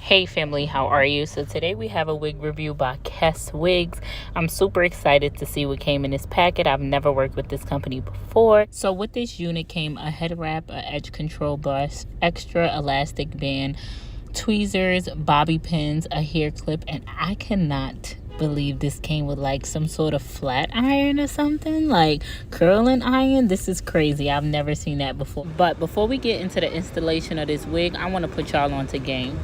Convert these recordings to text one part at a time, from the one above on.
Hey family, how are you? So today we have a wig review by KesWigs. I'm super excited to see what came in this packet. I've never worked with this company before. So with this unit came a head wrap, a edge control brush, extra elastic band, tweezers, bobby pins, a hair clip, and I cannot believe this came with like some sort of flat iron or something, like curling iron. This is crazy. I've never seen that before. But before we get into the installation of this wig, I want to put y'all onto game.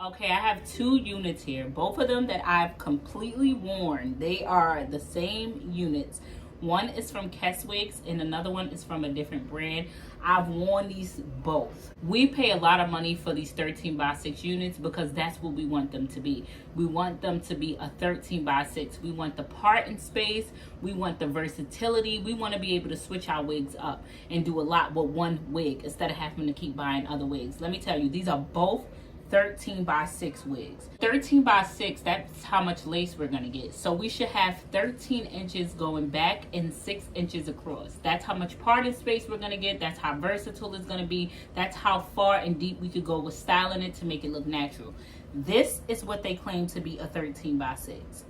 Okay, I have two units here, both of them that I've completely worn. They are the same units. One is from KesWigs and another one is from a different brand. I've worn these both. We pay a lot of money for these 13x6 units because that's what we want them to be. We want them to be a 13x6. We want the part and space. We want the versatility. We want to be able to switch our wigs up and do a lot with one wig instead of having to keep buying other wigs. Let me tell you, these are both 13x6 wigs. 13x6, that's how much lace we're gonna get. So we should have 13 inches going back and 6 inches across. That's how much parting space we're gonna get. That's how versatile it's gonna be. That's how far and deep we could go with styling it to make it look natural. This is what they claim to be a 13x6.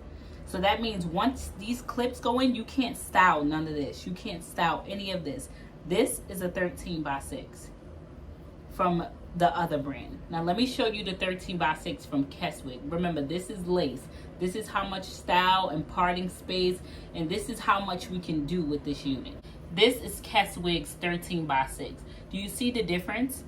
So that means once these clips go in, you can't style none of this. You can't style any of this. This is a 13x6 from the other brand. Now let me show you the 13x6 from KesWig. Remember, this is lace. This is how much style and parting space, and this is how much we can do with this unit. This is KesWig's 13x6. Do you see the difference?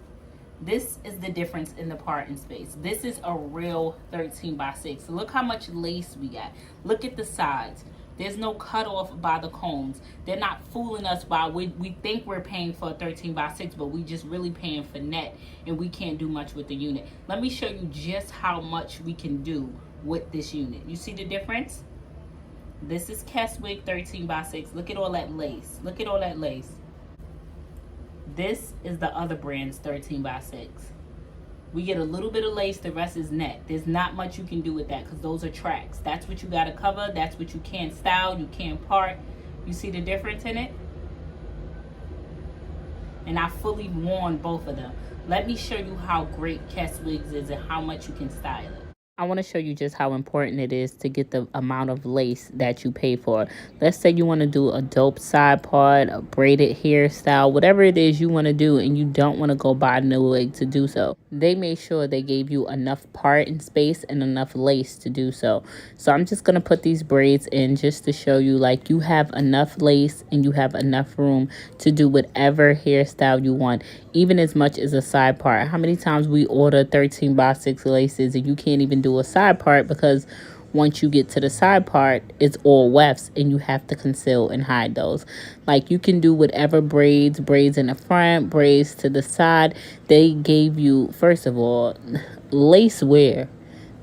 This is the difference in the parting space. This is a real 13x6. So look how much lace we got. Look at the sides. There's no cutoff by the combs. They're not fooling us by we think we're paying for a 13x6, but we just really paying for net, and we can't do much with the unit. Let me show you just how much we can do with this unit. You see the difference? This is KesWig 13x6. Look at all that lace. Look at all that lace. This is the other brand's 13x6. We get a little bit of lace, the rest is net. There's not much you can do with that because those are tracks. That's what you got to cover. That's what you can't style, you can't part. You see the difference in it? And I fully worn both of them. Let me show you how great KesWigs is and how much you can style it. I want to show you just how important it is to get the amount of lace that you pay for. Let's say you want to do a dope side part, a braided hairstyle, whatever it is you want to do, and you don't want to go buy a new wig to do so. They made sure they gave you enough part and space and enough lace to do so. So I'm just going to put these braids in just to show you, like, you have enough lace and you have enough room to do whatever hairstyle you want, even as much as a side part. How many times we order 13x6 laces and you can't even do a side part because once you get to the side part, it's all wefts and you have to conceal and hide those. Like, you can do whatever braids in the front, braids to the side. They gave you, first of all, lace wear.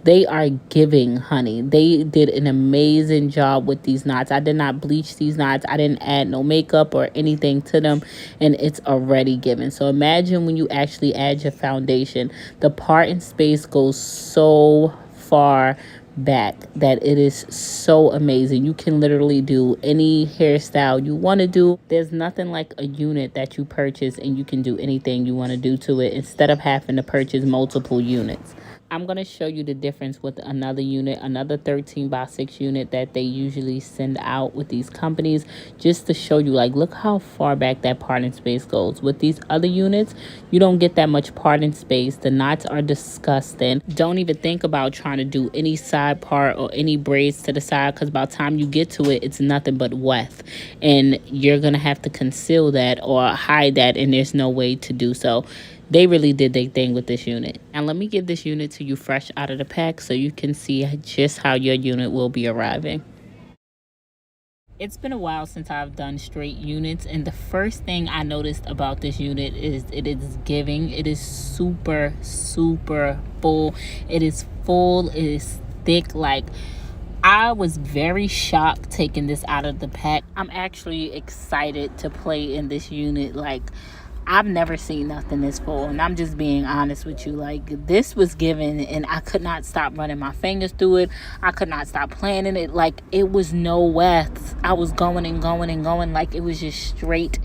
They are giving, honey. They did an amazing job with these knots. I did not bleach these knots. I didn't add no makeup or anything to them, and it's already given. So imagine when you actually add your foundation, the part and space goes so far back that it is so amazing. You can literally do any hairstyle you want to do. There's nothing like a unit that you purchase and you can do anything you want to do to it instead of having to purchase multiple units. I'm going to show you the difference with another unit, another 13x6 unit that they usually send out with these companies, just to show you, like, look how far back that parting space goes. With these other units, you don't get that much parting space. The knots are disgusting. Don't even think about trying to do any side part or any braids to the side, because by the time you get to it, it's nothing but weft, and you're going to have to conceal that or hide that, and there's no way to do so. They really did their thing with this unit. And let me give this unit to you fresh out of the pack so you can see just how your unit will be arriving. It's been a while since I've done straight units, and the first thing I noticed about this unit is it is giving. It is super, super full. It is full. It is thick. Like, I was very shocked taking this out of the pack. I'm actually excited to play in this unit. Like, I've never seen nothing this full, and I'm just being honest with you. Like, this was given, and I could not stop running my fingers through it. I could not stop playing in it. Like, it was no wefts. I was going and going and going. Like, it was just straight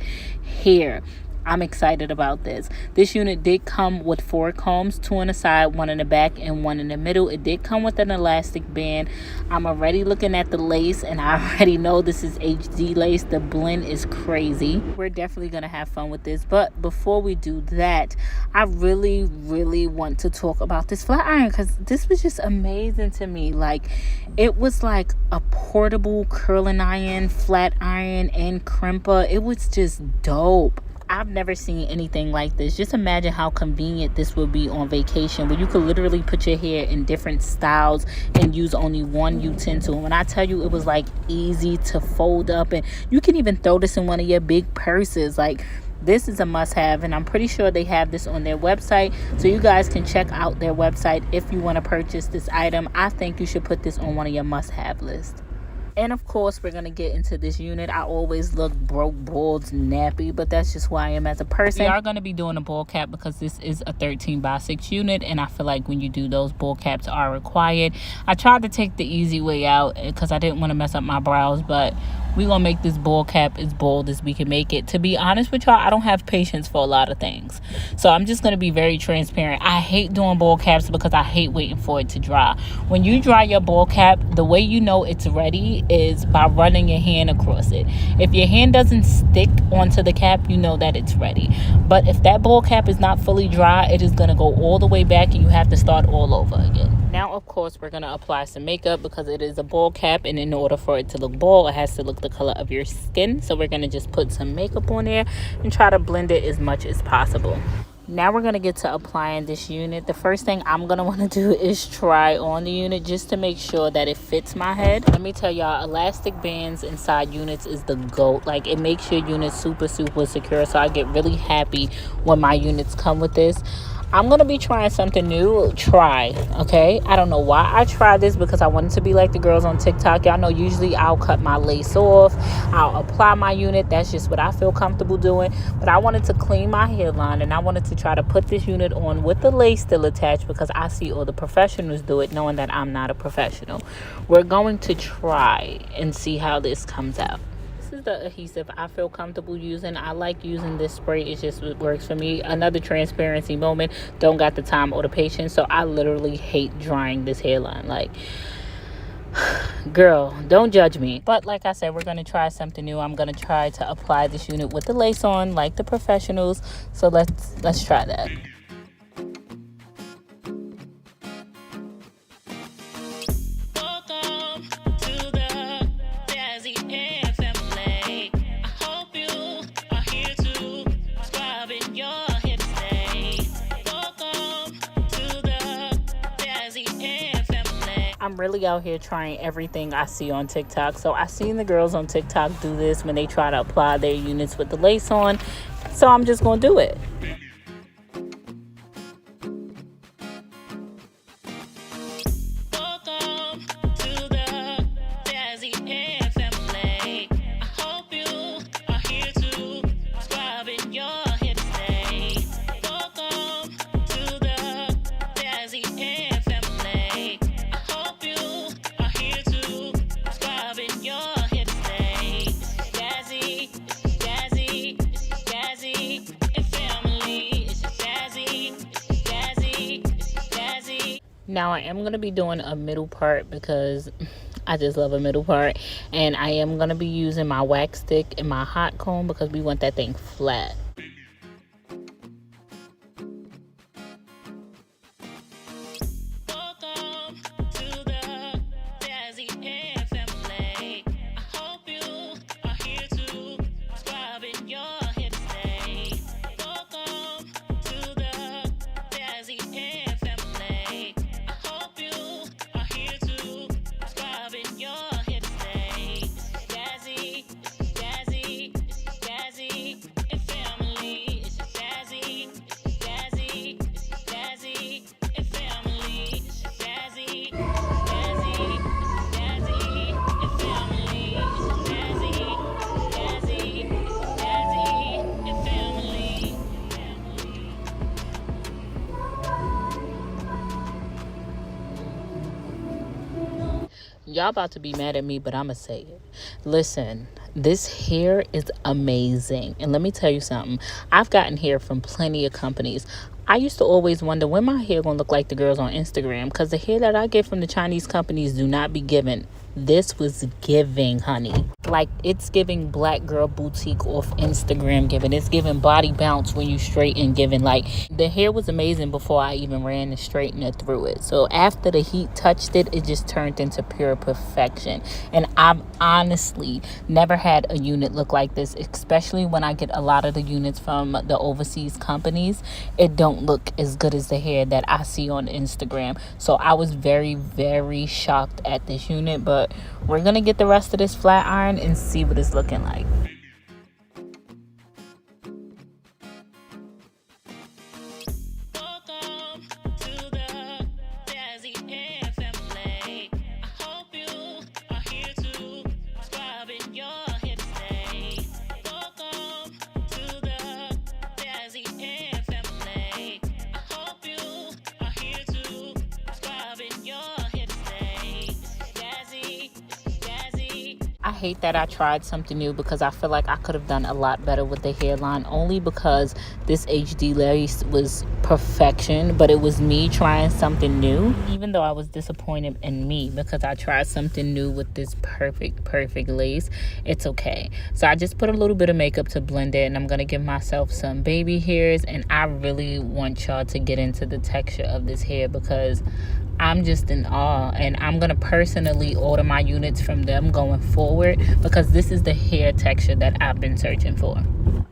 hair. I'm excited about this. This unit did come with 4 combs, 2 on the side, 1 in the back, and 1 in the middle. It did come with an elastic band. I'm already looking at the lace, and I already know this is HD lace. The blend is crazy. We're definitely going to have fun with this. But before we do that, I really, really want to talk about this flat iron, because this was just amazing to me. Like, it was like a portable curling iron, flat iron, and crimper. It was just dope. I've never seen anything like this. Just imagine how convenient this would be on vacation, where you could literally put your hair in different styles and use only one utensil. And when I tell you, it was like easy to fold up, and you can even throw this in one of your big purses. Like, this is a must-have, and I'm pretty sure they have this on their website, so you guys can check out their website if you want to purchase this item. I think you should put this on one of your must-have lists. And of course, we're going to get into this unit. I always look broke, bald, nappy, but that's just who I am as a person. We are going to be doing a ball cap because this is a 13x6 unit, and I feel like when you do those, ball caps are required. I tried to take the easy way out because I didn't want to mess up my brows, but we're going to make this ball cap as bold as we can make it. To be honest with y'all, I don't have patience for a lot of things. So I'm just going to be very transparent. I hate doing ball caps because I hate waiting for it to dry. When you dry your ball cap, the way you know it's ready is by running your hand across it. If your hand doesn't stick onto the cap, you know that it's ready. But if that ball cap is not fully dry, it is going to go all the way back and you have to start all over again. Now, of course, we're going to apply some makeup because it is a ball cap, and in order for it to look bald, it has to look the color of your skin. So we're going to just put some makeup on there and try to blend it as much as possible. Now we're going to get to applying this unit. The first thing I'm going to want to do is try on the unit just to make sure that it fits my head. Let me tell y'all, elastic bands inside units is the GOAT. Like, it makes your unit super, super secure. So I get really happy when my units come with this. I'm going to be trying something new. Okay? I don't know why I tried this, because I wanted to be like the girls on TikTok. Y'all know usually I'll cut my lace off. I'll apply my unit. That's just what I feel comfortable doing. But I wanted to clean my hairline, and I wanted to try to put this unit on with the lace still attached because I see all the professionals do it, knowing that I'm not a professional. We're going to try and see how this comes out. This is the adhesive I feel comfortable using. I like using this spray. It just works for me. Another transparency moment. Don't got the time or the patience, so I literally hate drying this hairline. Like, girl, don't judge me. But like I said, we're going to try something new. I'm going to try to apply this unit with the lace on like the professionals. So let's try that. I'm really out here trying everything I see on TikTok. So I seen the girls on TikTok do this when they try to apply their units with the lace on. So I'm just going to do it. Now I am going to be doing a middle part because I just love a middle part. And I am going to be using my wax stick and my hot comb because we want that thing flat. Y'all about to be mad at me, but I'ma say it. Listen, This hair is amazing. And let me tell you something. I've gotten hair from plenty of companies. I used to always wonder when my hair gonna look like the girls on Instagram, because the hair that I get from the Chinese companies do not be given. This was giving, honey. Like, it's giving black girl boutique off Instagram giving. It's giving body bounce when you straighten giving. Like, the hair was amazing before I even ran the straightener through it. So after the heat touched it, it just turned into pure perfection. And I've honestly never had a unit look like this, especially when I get a lot of the units from the overseas companies. It don't look as good as the hair that I see on Instagram. So I was very, very shocked at this unit, but we're gonna get the rest of this flat iron and see what it's looking like. I hate that I tried something new, because I feel like I could have done a lot better with the hairline, only because this HD lace was perfection, but it was me trying something new. Even though I was disappointed in me because I tried something new with this perfect lace, it's okay. So I just put a little bit of makeup to blend it, and I'm gonna give myself some baby hairs, and I really want y'all to get into the texture of this hair, because I'm just in awe, and I'm gonna personally order my units from them going forward, because this is the hair texture that I've been searching for.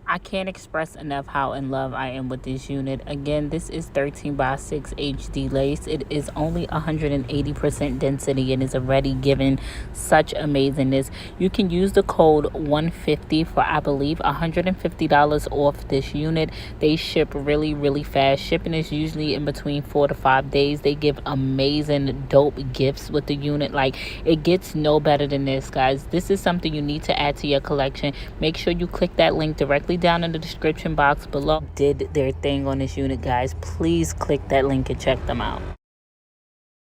I can't express enough how in love I am with this unit. Again, this is 13x6 HD lace. It is only 180% density and is already given such amazingness. You can use the code 150 for, I believe, $150 off this unit. They ship really fast. Shipping is usually in between 4 to 5 days. They give amazing dope gifts with the unit. Like, it gets no better than this, guys. This is something you need to add to your collection. Make sure you click that link directly down in the description box below. Did their thing on this unit, guys. Please click that link and check them out.